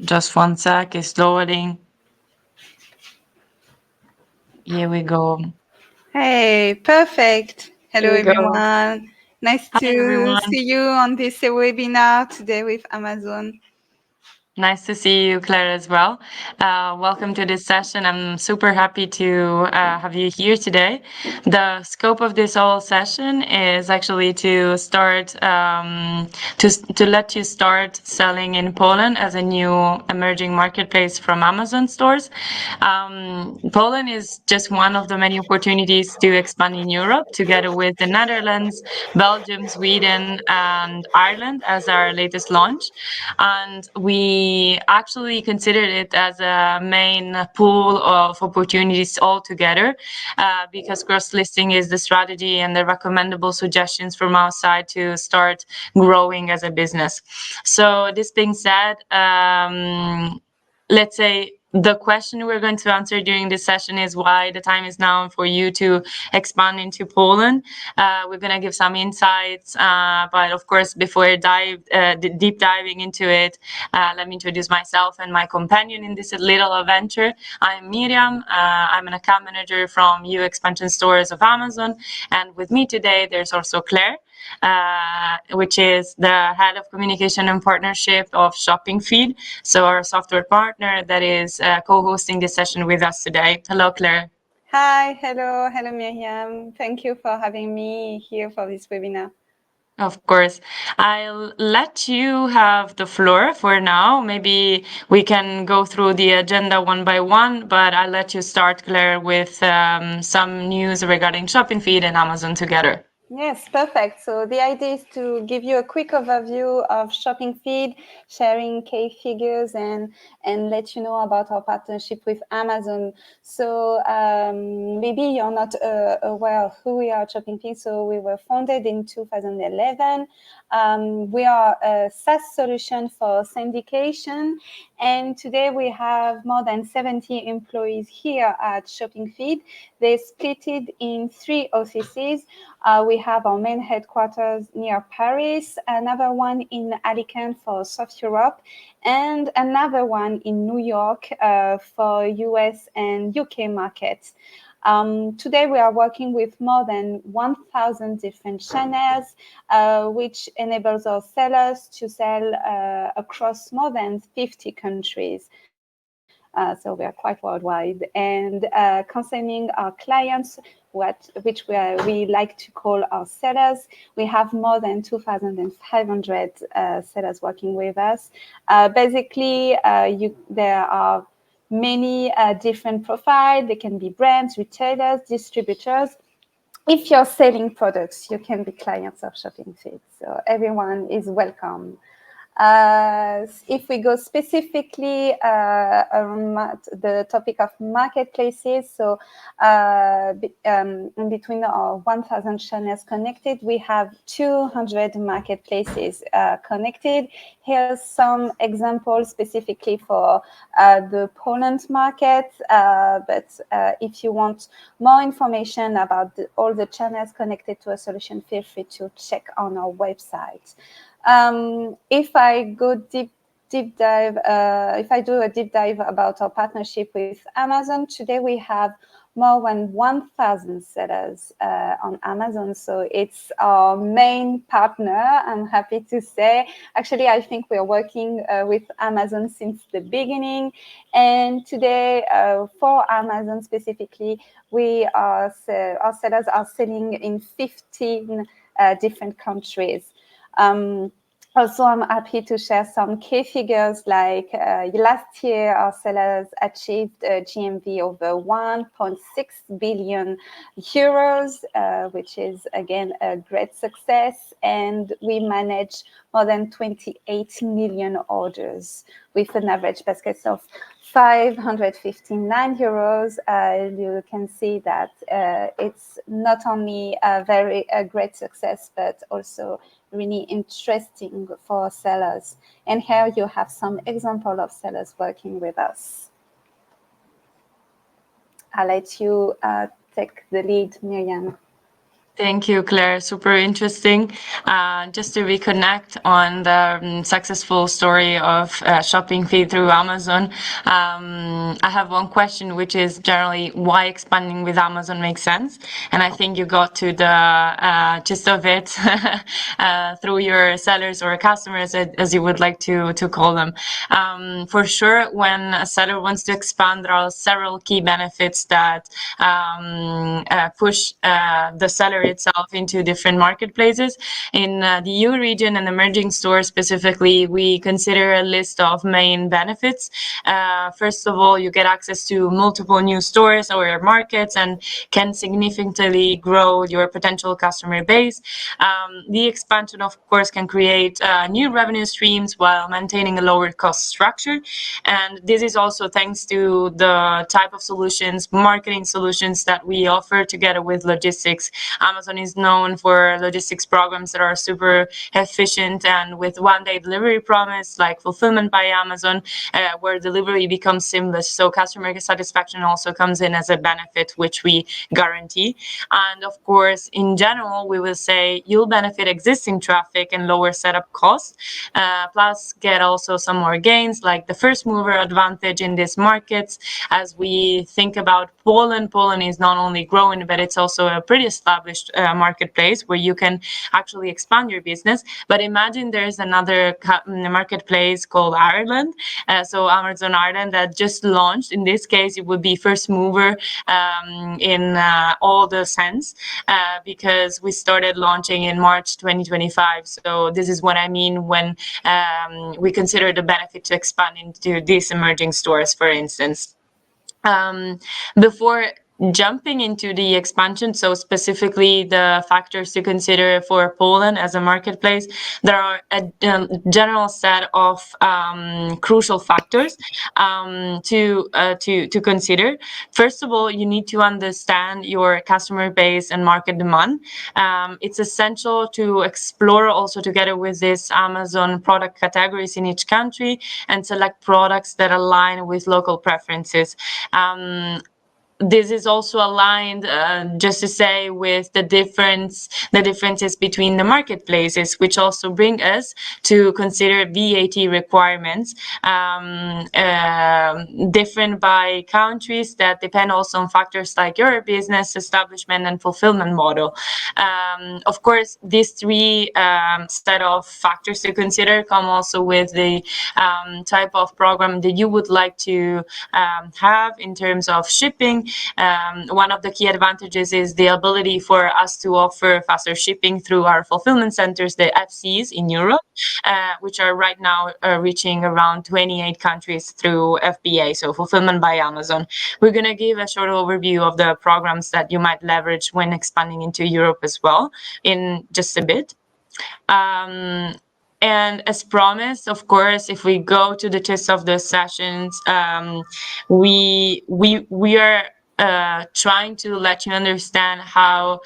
Just one sec, it's loading. Here we go. Hey, perfect. Hello, Here we go. everyone. Nice Hi, to everyone. see you on this webinar today with Amazon. Nice to see you, Claire, as well. Welcome to this session. I'm super happy to have you here today. The scope of this whole session is actually to start to let you start selling in Poland as a new emerging marketplace from Amazon stores. Poland is just one of the many opportunities to expand in Europe, together with the Netherlands, Belgium, Sweden, and Ireland as our latest launch. And we actually considered it as a main pool of opportunities altogether, because cross-listing is the strategy and the recommendable suggestions from our side to start growing as a business. So this being said, let's say the question we're going to answer during this session is why the time is now for you to expand into Poland. We're going to give some insights, but of course, before deep diving into it, let me introduce myself and my companion in this little adventure. I'm Miriam. I'm an account manager from EU Expansion Stores of Amazon, and with me today, there's also Claire, which is the head of communication and partnership of Shoppingfeed, so our software partner that is co-hosting this session with us today. Hello, Claire. Hi, hello, Miriam. Thank you for having me here for this webinar. Of course. I'll let you have the floor for now. Maybe we can go through the agenda one by one, but I'll let you start, Claire, with some news regarding Shoppingfeed and Amazon together. Yes, perfect. So the idea is to give you a quick overview of Shoppingfeed, sharing key figures, and let you know about our partnership with Amazon. So maybe you're not aware of who we are at Shoppingfeed. So we were founded in 2011. We are a SaaS solution for syndication, and today we have more than 70 employees here at Shoppingfeed. They split it in 3 offices. We have our main headquarters near Paris, another one in Alicante for South Europe, and another one in New York for US and UK markets. Today, we are working with more than 1,000 different channels, which enables our sellers to sell across more than 50 countries. So we are quite worldwide. And concerning our clients, which we like to call our sellers, we have more than 2,500 sellers working with us. Basically, there are many different profiles. They can be brands, retailers, distributors. If you're selling products, you can be clients of Shoppingfeed. So everyone is welcome. If we go specifically on the topic of marketplaces, so in between our 1,000 channels connected, we have 200 marketplaces connected. Here's some examples specifically for the Poland market, but if you want more information about all the channels connected to a solution, feel free to check on our website. If I go deep dive, if I do a deep dive about our partnership with Amazon, today we have more than 1,000 sellers on Amazon. So it's our main partner, I'm happy to say. Actually, I think we're working with Amazon since the beginning. And today, for Amazon specifically, our sellers are selling in 15 different countries. Also, I'm happy to share some key figures like last year, our sellers achieved a GMV over 1.6 billion euros, which is, again, a great success. And we manage more than 28 million orders with an average basket of 559 euros. You can see that it's not only a great success, but also really interesting for sellers. And here you have some example of sellers working with us. I'll let you take the lead, Miriam. Thank you, Claire. Super interesting. Just to reconnect on the successful story of Shoppingfeed through Amazon, I have one question, which is generally why expanding with Amazon makes sense. And I think you got to the gist of it through your sellers or customers, as you would like to call them. For sure, when a seller wants to expand, there are several key benefits that push the seller itself into different marketplaces. In the EU region and emerging stores specifically, we consider a list of main benefits. First of all, you get access to multiple new stores or markets and can significantly grow your potential customer base. The expansion, of course, can create new revenue streams while maintaining a lower cost structure. And this is also thanks to the type of solutions, marketing solutions that we offer together with logistics. Amazon is known for logistics programs that are super efficient and with one-day delivery promise, like Fulfilment by Amazon, where delivery becomes seamless. So customer satisfaction also comes in as a benefit, which we guarantee. And of course, in general, we will say you'll benefit existing traffic and lower setup costs, plus get also some more gains, like the first mover advantage in these markets. As we think about Poland, Poland is not only growing, but it's also a pretty established marketplace where you can actually expand your business. But imagine there's another marketplace called Ireland, so Amazon Ireland, that just launched. In this case, it would be first mover in all the sense, because we started launching in March 2025. So this is what I mean when we consider the benefit to expand into these emerging stores, for instance. Before jumping into the expansion, so specifically the factors to consider for Poland as a marketplace, there are a general set of crucial factors to consider. First of all, you need to understand your customer base and market demand. It's essential to explore also together with this Amazon product categories in each country and select products that align with local preferences. This is also aligned, just to say, with the differences between the marketplaces, which also bring us to consider VAT requirements, different by countries, that depend also on factors like your business establishment and fulfillment model. Of course, these three set of factors to consider come also with the type of program that you would like to have in terms of shipping. One of the key advantages is the ability for us to offer faster shipping through our fulfillment centers, the FCs in Europe, which are right now reaching around 28 countries through FBA, so Fulfillment by Amazon. We're going to give a short overview of the programs that you might leverage when expanding into Europe as well in just a bit. And as promised, of course, if we go to the gist of the sessions, we are trying to let you understand how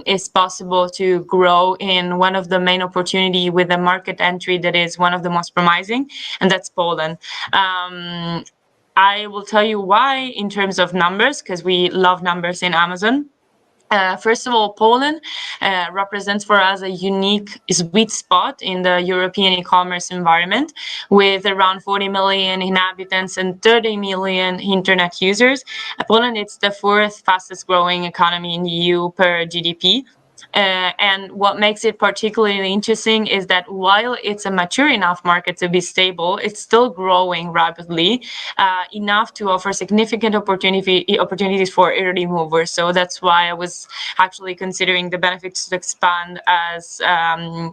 it's possible to grow in one of the main opportunity with the market entry that is one of the most promising, and that's Poland. I will tell you why in terms of numbers, because we love numbers in Amazon. First of all, Poland represents for us a unique sweet spot in the European e-commerce environment, with around 40 million inhabitants and 30 million internet users. Poland is the fourth fastest growing economy in the EU per GDP. And what makes it particularly interesting is that while it's a mature enough market to be stable, it's still growing rapidly, enough to offer significant opportunities for early movers. So that's why I was actually considering the benefits to expand as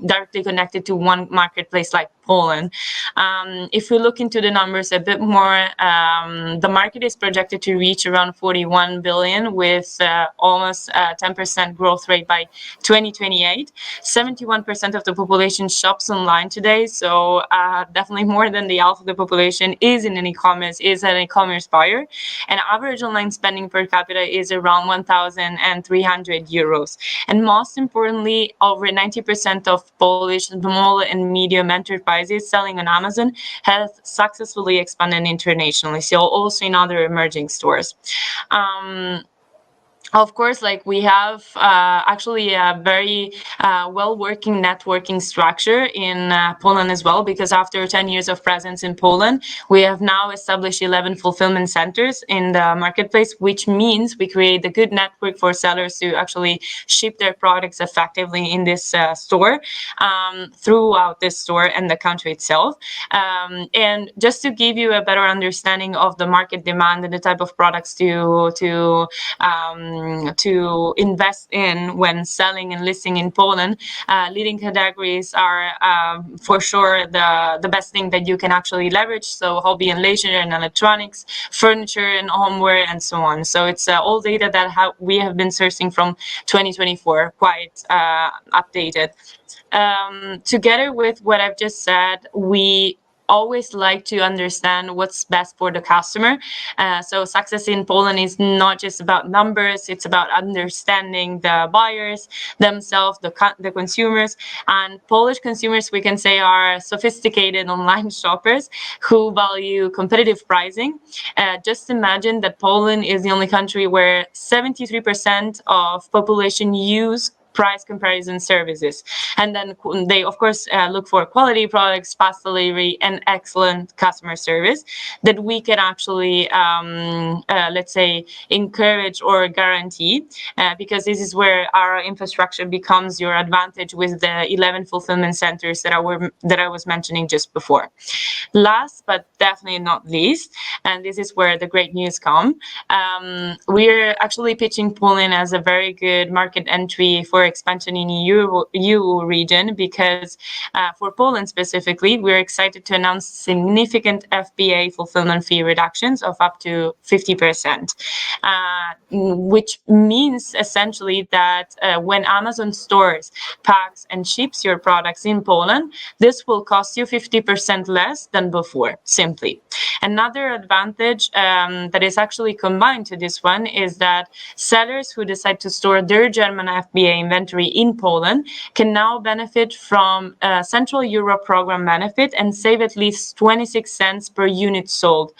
directly connected to one marketplace like Poland. If we look into the numbers a bit more, the market is projected to reach around 41 billion with almost 10% growth rate by 2028. 71% of the population shops online today, so definitely more than the half of the population is in an e-commerce, is an e-commerce buyer, and average online spending per capita is around 1,300 euros. And most importantly, over 90% of Polish small and medium enterprises selling on Amazon have successfully expanded internationally, so also in other emerging stores. of course, like we have actually a very well working networking structure in Poland as well, because after 10 years of presence in Poland, we have now established 11 fulfillment centers in the marketplace, which means we create a good network for sellers to actually ship their products effectively in this store, throughout this store and the country itself. And just to give you a better understanding of the market demand and the type of products to invest in when selling and listing in Poland, leading categories are for sure the best thing that you can actually leverage. So hobby and leisure and electronics, furniture and homeware, and so on. So it's all data that we have been sourcing from 2024, quite updated. Together with what I've just said, we always like to understand what's best for the customer. So success in Poland is not just about numbers, it's about understanding the buyers themselves, the consumers. And Polish consumers, we can say, are sophisticated online shoppers who value competitive pricing. Just imagine that Poland is the only country where 73% of population use price comparison services. And then they, of course, look for quality products, fast delivery, and excellent customer service that we can actually, let's say, encourage or guarantee, because this is where our infrastructure becomes your advantage with the 11 fulfillment centers that I was mentioning just before. Last but definitely not least, and this is where the great news come, we're actually pitching Poland as a very good market entry for expansion in EU region, because for Poland specifically, we're excited to announce significant FBA fulfillment fee reductions of up to 50%, which means essentially that when Amazon stores, packs, and ships your products in Poland, this will cost you 50% less than before, simply. Another advantage that is actually combined to this one is that sellers who decide to store their German FBA inventory in Poland can now benefit from a Central Europe program benefit and save at least 26 cents per unit sold.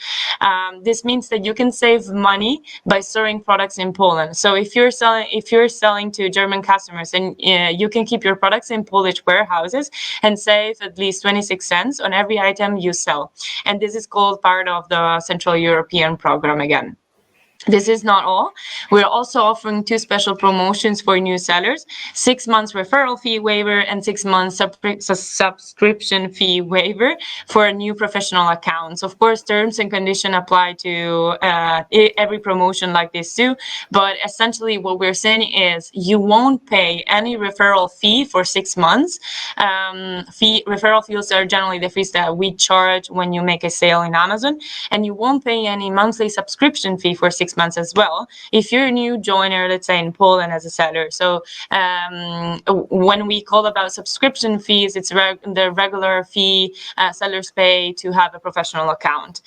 This means that you can save money by storing products in Poland. So if you're selling to German customers, and you can keep your products in Polish warehouses and save at least 26 cents on every item you sell. And this is called part of the Central European program again. This is not all. We're also offering 2 special promotions for new sellers: 6 months referral fee waiver and 6 months subscription fee waiver for new professional accounts. Of course, terms and conditions apply to every promotion like this too. But essentially what we're saying is you won't pay any referral fee for 6 months. Referral fees are generally the fees that we charge when you make a sale in Amazon, and you won't pay any monthly subscription fee for 6 months as well if you're a new joiner, let's say in Poland as a seller. So when we call about subscription fees, it's the regular fee sellers pay to have a professional account.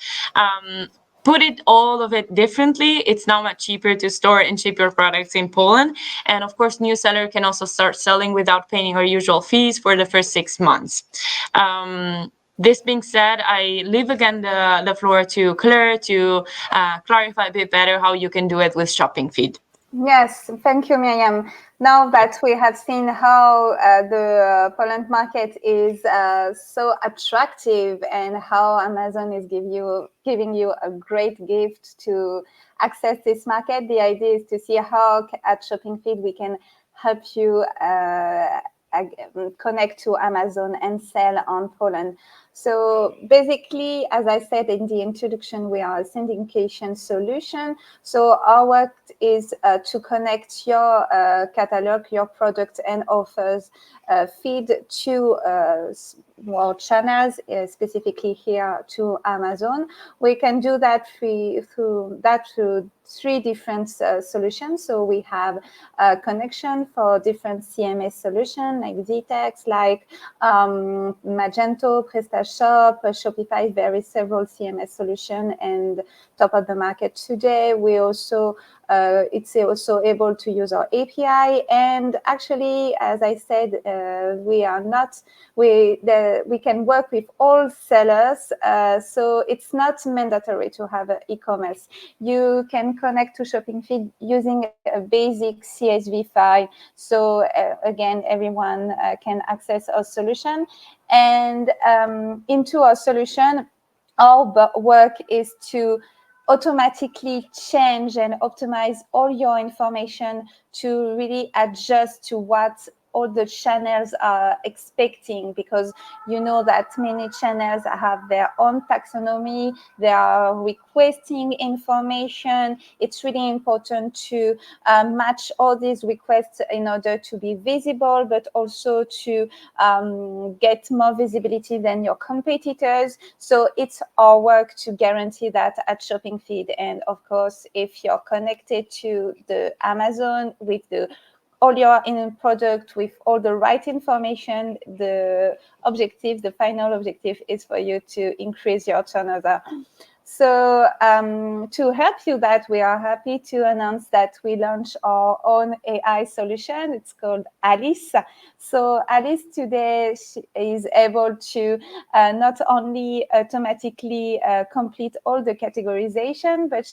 Put it all of it differently, it's now much cheaper to store and ship your products in Poland. And of course, new seller can also start selling without paying our usual fees for the first 6 months. This being said, I leave again the floor to Claire to clarify a bit better how you can do it with Shoppingfeed. Yes, thank you, Miriam. Now that we have seen how the Poland market is so attractive and how Amazon is giving you a great gift to access this market, the idea is to see how at Shoppingfeed we can help you connect to Amazon and sell on Poland. So basically, as I said in the introduction, we are a syndication solution. So our work is to connect your catalog, your product and offers feed to more channels, specifically here to Amazon. We can do that through 3 different solutions. So we have a connection for different CMS solutions like Vtex, like Magento, PrestaShop, Shopify. There is several CMS solutions and top of the market today. We also It's also able to use our API. And actually, as I said, we can work with all sellers. So it's not mandatory to have an e-commerce. You can connect to Shoppingfeed using a basic CSV file. So again, everyone can access our solution. And into our solution, our work is to automatically change and optimize all your information to really adjust to what all the channels are expecting, because you know that many channels have their own taxonomy, they are requesting information. It's really important to match all these requests in order to be visible, but also to get more visibility than your competitors. So it's our work to guarantee that at Shoppingfeed. And of course, if you're connected to the Amazon with all your in product with all the right information, the final objective is for you to increase your turnover. So to help you that, we are happy to announce that we launched our own AI solution. It's called Alice. So Alice today is able to not only automatically complete all the categorization, but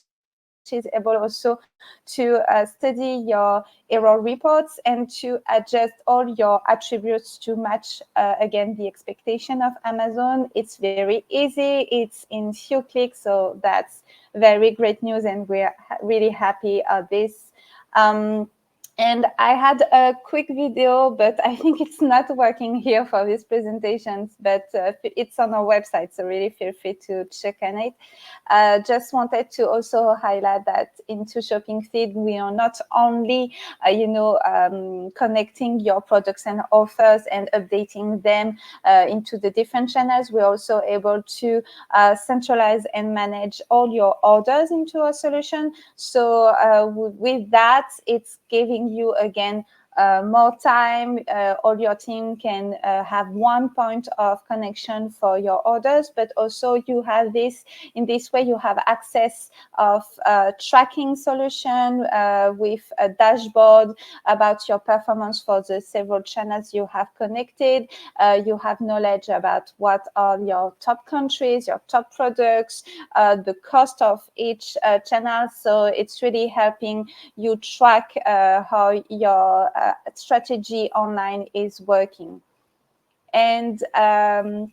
she's able also to study your error reports and to adjust all your attributes to match, again, the expectation of Amazon. It's very easy. It's in few clicks. So that's very great news. And we're really happy at this. And I had a quick video, but I think it's not working here for these presentations, but it's on our website, so really feel free to check on it. Just wanted to also highlight that into Shoppingfeed, we are not only, connecting your products and offers and updating them into the different channels. We're also able to centralize and manage all your orders into a solution. So with that, it's giving you again more time. All your team can have one point of connection for your orders, but also you have this, in this way you have access of tracking solution with a dashboard about your performance for the several channels you have connected. You have knowledge about what are your top countries, your top products, the cost of each channel. So it's really helping you track how your strategy online is working. And now,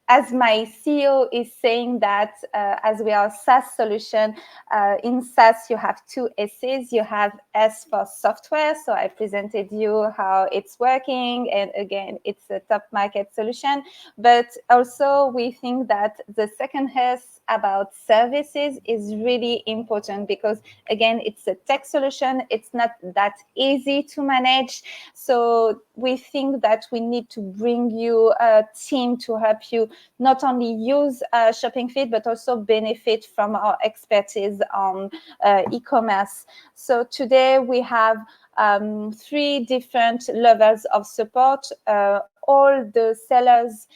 as my CEO is saying that as we are a SaaS solution, in SaaS you have two S's. You have S for software. So I presented you how it's working. And again, it's a top market solution. But also we think that the second S about services is really important, because again, it's a tech solution. It's not that easy to manage. So we think that we need to bring you a team to help you not only use Shoppingfeed, but also benefit from our expertise on e-commerce. So today we have 3 different levels of support. All the sellers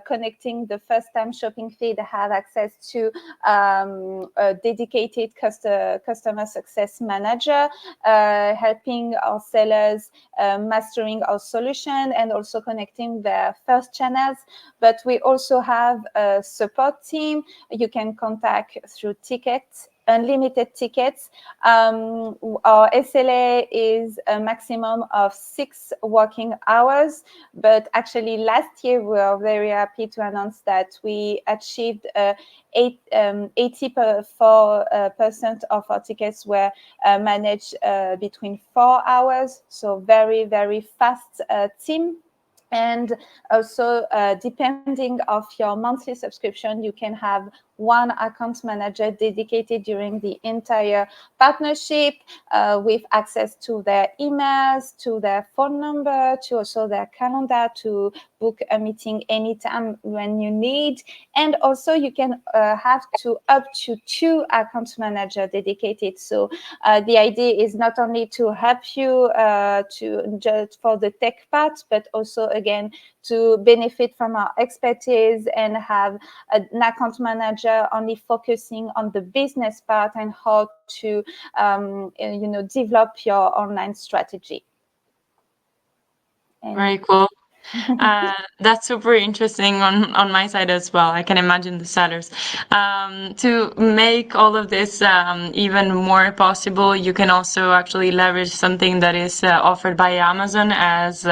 connecting the first time Shoppingfeed have access to a dedicated customer success manager, helping our sellers mastering our solution and also connecting their first channels. But we also have a support team you can contact through tickets, unlimited tickets. Our SLA is a maximum of 6 working hours, but actually last year we were very happy to announce that we achieved 84% of our tickets were managed between 4 hours. So very, very fast team. And also, depending of your monthly subscription, you can have one account manager dedicated during the entire partnership, with access to their emails, to their phone number, to also their calendar, to book a meeting anytime when you need. And also you can have up to 2 account manager dedicated. So the idea is not only to help you to just for the tech part, but also again, to benefit from our expertise and have an account manager only focusing on the business part and how to develop your online strategy. Very cool. That's super interesting on my side as well. I can imagine the sellers. To make all of this even more possible, you can also actually leverage something that is offered by Amazon as,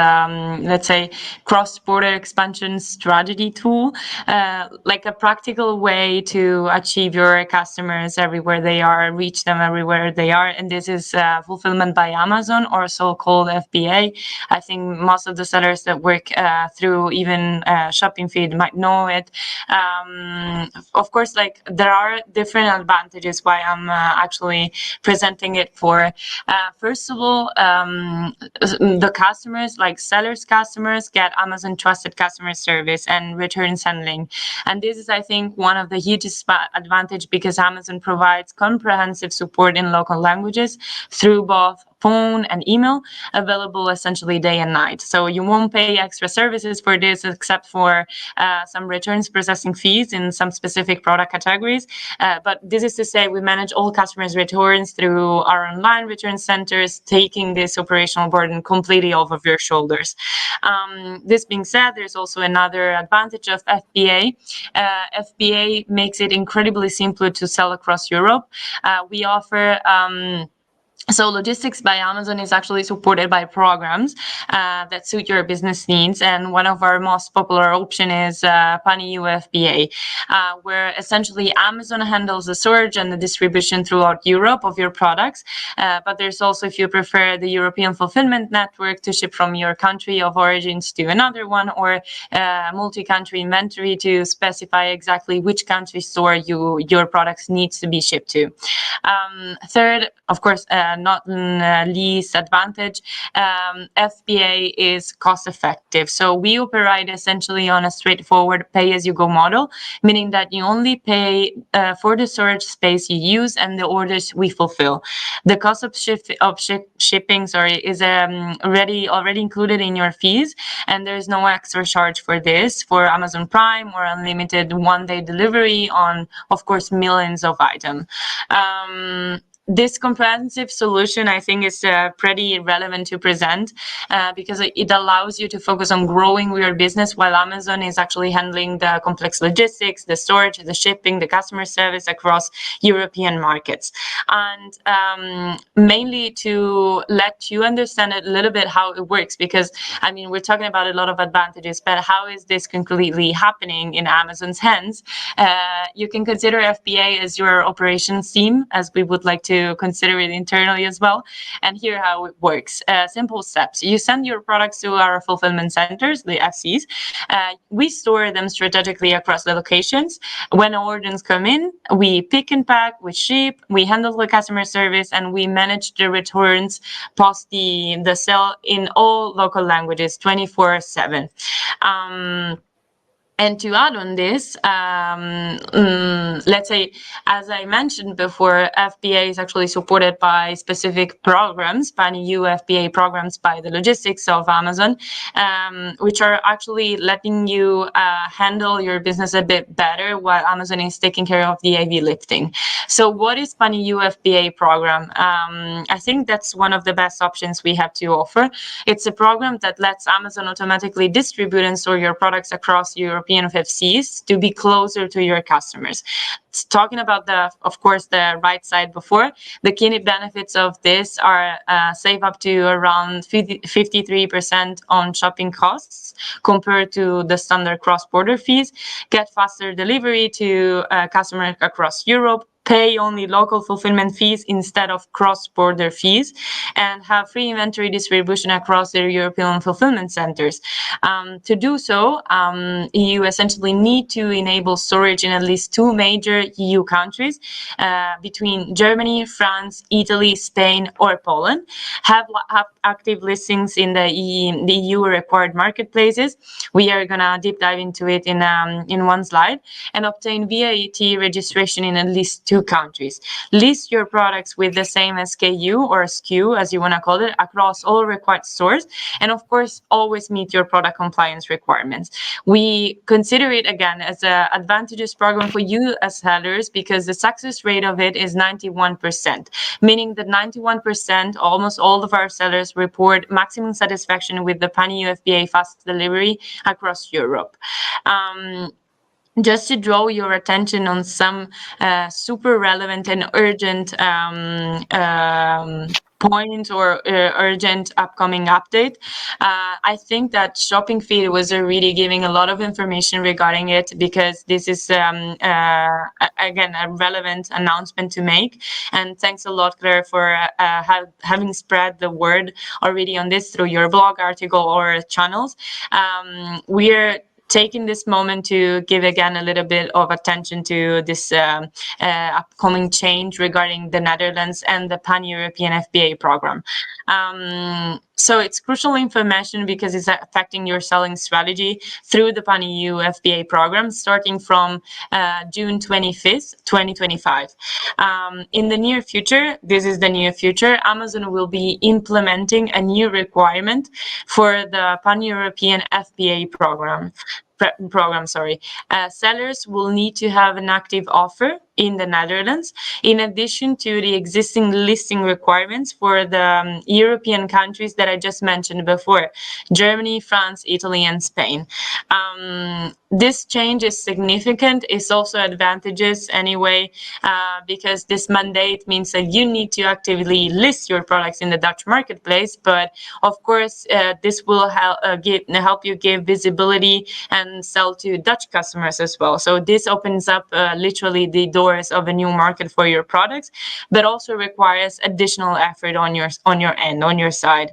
let's say, cross-border expansion strategy tool, like a practical way to achieve your customers everywhere they are, reach them everywhere they are. And this is Fulfillment by Amazon, or so-called FBA. I think most of the sellers that work through even Shoppingfeed might know it. Of course, like there are different advantages why I'm actually presenting it for. First of all, the customers, like sellers' customers, get Amazon trusted customer service and returns handling. And this is, I think, one of the hugest advantage because Amazon provides comprehensive support in local languages through both phone and email, available essentially day and night. So you won't pay extra services for this except for some returns processing fees in some specific product categories. But this is to say we manage all customers' returns through our online return centers, taking this operational burden completely off of your shoulders. This being said, there's also another advantage of FBA. FBA makes it incredibly simple to sell across Europe. We offer so Logistics by Amazon is actually supported by programs that suit your business needs. And one of our most popular option is Pan-EU FBA, where essentially Amazon handles the storage and the distribution throughout Europe of your products. But there's also, if you prefer, the European Fulfilment network to ship from your country of origins to another one, or multi-country inventory to specify exactly which country store your products needs to be shipped to. Third, of course, not least advantage, FBA is cost effective. So we operate essentially on a straightforward pay-as-you-go model, meaning that you only pay for the storage space you use and the orders we fulfill. The cost of shipping is already included in your fees, and there is no extra charge for this for Amazon Prime or unlimited one-day delivery on, of course, millions of items. This comprehensive solution, I think, is pretty relevant to present because it allows you to focus on growing your business while Amazon is actually handling the complex logistics, the storage, the shipping, the customer service across European markets. And mainly to let you understand a little bit how it works, because, I mean, we're talking about a lot of advantages, but how is this completely happening in Amazon's hands? You can consider FBA as your operations team, as we would like to consider it internally as well. And here how it works. Simple steps. You send your products to our fulfillment centers, the FCs. We store them strategically across the locations. When orders come in, we pick and pack, we ship, we handle the customer service, and we manage the returns post the sale in all local languages 24/7. And to add on this, let's say, as I mentioned before, FBA is actually supported by specific programs, Pan-EU FBA programs by the logistics of Amazon, which are actually letting you handle your business a bit better while Amazon is taking care of the heavy lifting. So what is Pan-EU FBA program? I think that's one of the best options we have to offer. It's a program that lets Amazon automatically distribute and store your products across European FCs to be closer to your customers. Talking about of course, the right side before, the key benefits of this are save up to around 53% on shopping costs compared to the standard cross-border fees, get faster delivery to customers across Europe, pay only local fulfillment fees instead of cross-border fees, and have free inventory distribution across the European fulfillment centers. To do so, you essentially need to enable storage in at least 2 major EU countries, between Germany, France, Italy, Spain, or Poland, have active listings in the EU required marketplaces. We are going to deep dive into it in one slide, and obtain VAT registration in at least 2 EU countries. List your products with the same SKU or SKU, as you want to call it, across all required stores. And of course, always meet your product compliance requirements. We consider it again as an advantageous program for you as sellers because the success rate of it is 91%, meaning that 91%, almost all of our sellers report maximum satisfaction with the Pan-EU FBA fast delivery across Europe. Just to draw your attention on some super relevant and urgent point or urgent upcoming update. I think that Shoppingfeed was really giving a lot of information regarding it because this is again a relevant announcement to make. And thanks a lot, Claire, for having spread the word already on this through your blog article or channels. We're taking this moment to give again a little bit of attention to this upcoming change regarding the Netherlands and the Pan-European FBA program. So it's crucial information because it's affecting your selling strategy through the Pan-EU FBA program starting from June 25th, 2025. In the near future, this is the near future, Amazon will be implementing a new requirement for the Pan-European FBA program. Sellers will need to have an active offer in the Netherlands, in addition to the existing listing requirements for the European countries that I just mentioned before, Germany, France, Italy, and Spain. This change is significant. It's also advantageous anyway, because this mandate means that you need to actively list your products in the Dutch marketplace, but of course, this will help you give visibility and sell to Dutch customers as well. So this opens up literally the doors of a new market for your products, but also requires additional effort on your end, on your side.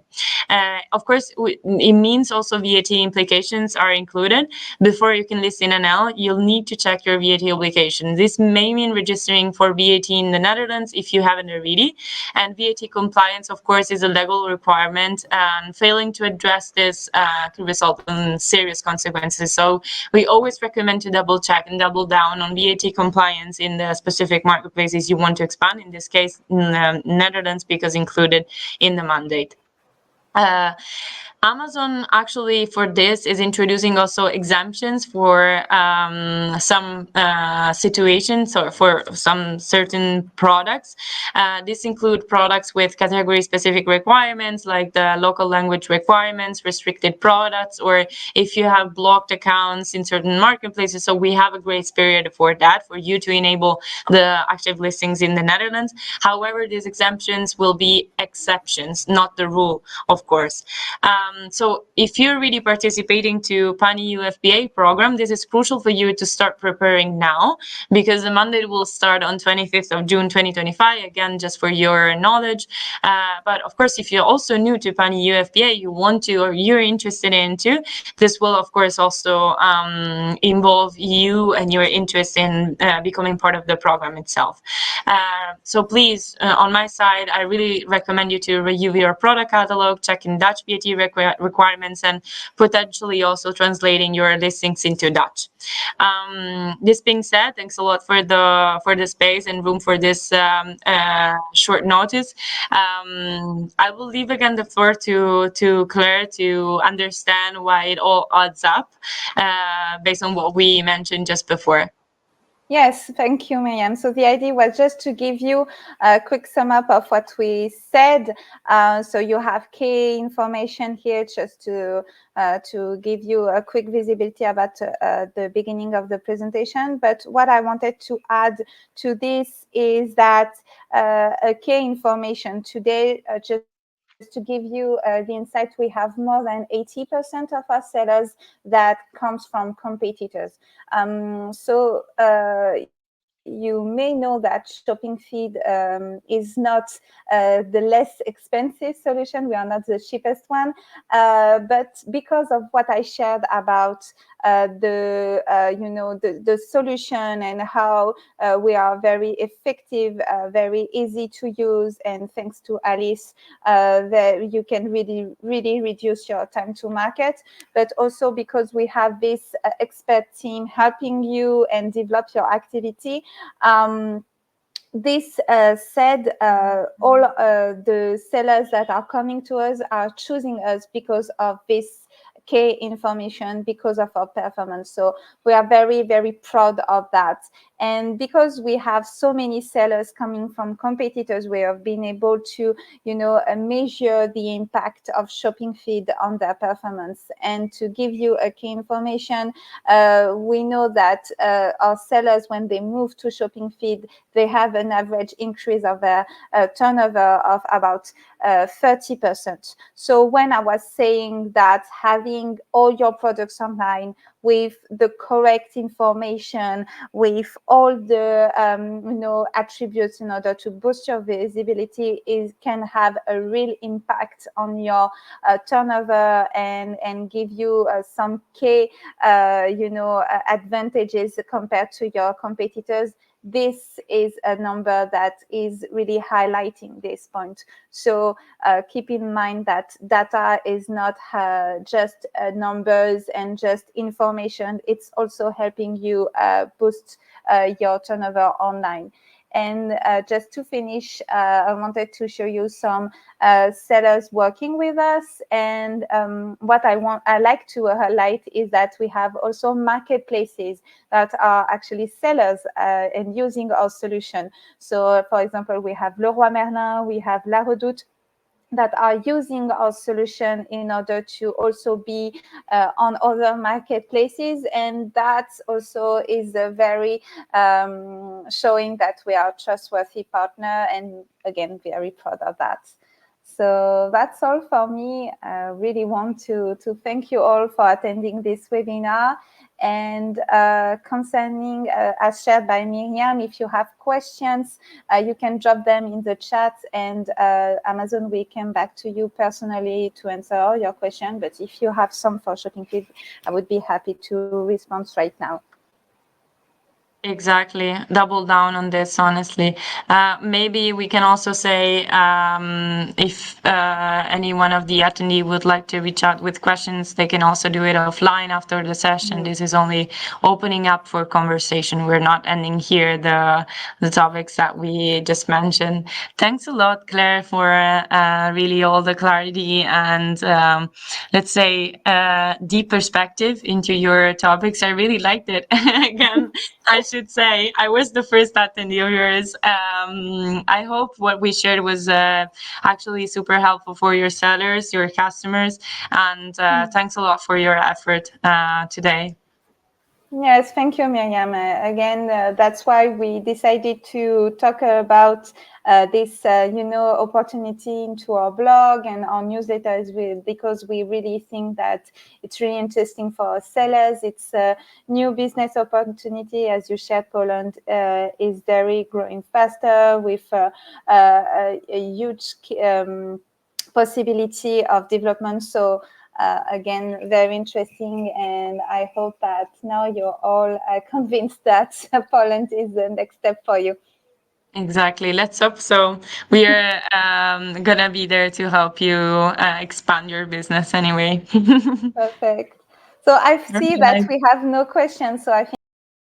Of course, it means also VAT implications are included. Before you can list in NL, you'll need to check your VAT obligation. This may mean registering for VAT in the Netherlands if you haven't already. And VAT compliance, of course, is a legal requirement, and failing to address this could result in serious consequences. So we always recommend to double check and double down on VAT compliance in the specific marketplaces you want to expand, in this case, in the Netherlands, because included in the mandate. Amazon actually for this is introducing also exemptions for some situations or for some certain products. This include products with category specific requirements like the local language requirements, restricted products, or if you have blocked accounts in certain marketplaces. So we have a grace period for that, for you to enable the active listings in the Netherlands. However, these exemptions will be exceptions, not the rule, of course. So if you're really participating to Pan-EU FBA program, this is crucial for you to start preparing now, because the mandate will start on 25th of June 2025, again, just for your knowledge. But of course, if you're also new to Pan-EU FBA, you want to, or you're interested in too, this will of course also involve you and your interest in becoming part of the program itself. So please, on my side, I really recommend you to review your product catalog, check in Dutch VAT requirements, and potentially also translating your listings into Dutch. This being said, thanks a lot for the space and room for this short notice. I will leave again the floor to Claire to understand why it all adds up based on what we mentioned just before. Yes, thank you, Miriam. So the idea was just to give you a quick sum up of what we said. So you have key information here just to give you a quick visibility about the beginning of the presentation. But what I wanted to add to this is that a key information today, just to give you the insight, we have more than 80% of our sellers that comes from competitors. So you may know that Shoppingfeed is not the less expensive solution. We are not the cheapest one, but because of what I shared about the solution and how we are very effective, very easy to use, and thanks to Alice, that you can really reduce your time to market, but also because we have this expert team helping you and develop your activity. this said, all the sellers that are coming to us are choosing us because of this key information, because of our performance. So we are very, very proud of that. And because we have so many sellers coming from competitors, we have been able to, measure the impact of Shoppingfeed on their performance. And to give you a key information, we know that our sellers, when they move to Shoppingfeed, they have an average increase of their turnover of about 30%. So when I was saying that having all your products online with the correct information, with all the attributes in order to boost your visibility, can have a real impact on your turnover and give you some key advantages compared to your competitors. This is a number that is really highlighting this point. So keep in mind that data is not just numbers and just information. It's also helping you boost your turnover online. And just to finish, I wanted to show you some sellers working with us. And what I like to highlight is that we have also marketplaces that are actually sellers and using our solution. So, for example, we have Leroy Merlin, we have La Redoute, that are using our solution in order to also be on other marketplaces. And that also is a very showing that we are a trustworthy partner, and again, very proud of that. So that's all for me. I really want to thank you all for attending this webinar. And concerning, as shared by Miriam, if you have questions, you can drop them in the chat, and Amazon will come back to you personally to answer all your questions. But if you have some for Shoppingfeed, I would be happy to respond right now. Exactly. Double down on this, honestly. Maybe we can also say if any one of the attendee would like to reach out with questions, they can also do it offline after the session. This is only opening up for conversation. We're not ending here the topics that we just mentioned. Thanks a lot, Claire, for really all the clarity and let's say deep perspective into your topics. I really liked it. Again, I should say I was the first attendee of yours. I hope what we shared was actually super helpful for your sellers, your customers, and thanks a lot for your effort today. Yes, thank you, Miriam. Again, that's why we decided to talk about this, opportunity into our blog and our newsletters, because we really think that it's really interesting for our sellers. It's a new business opportunity. As you shared, Poland is very growing faster with a huge possibility of development. So again, very interesting, and I hope that now you're all convinced that Poland is the next step for you. Exactly. Let's hope so. We are gonna be there to help you expand your business anyway. Perfect. So I see that we have no questions, so I think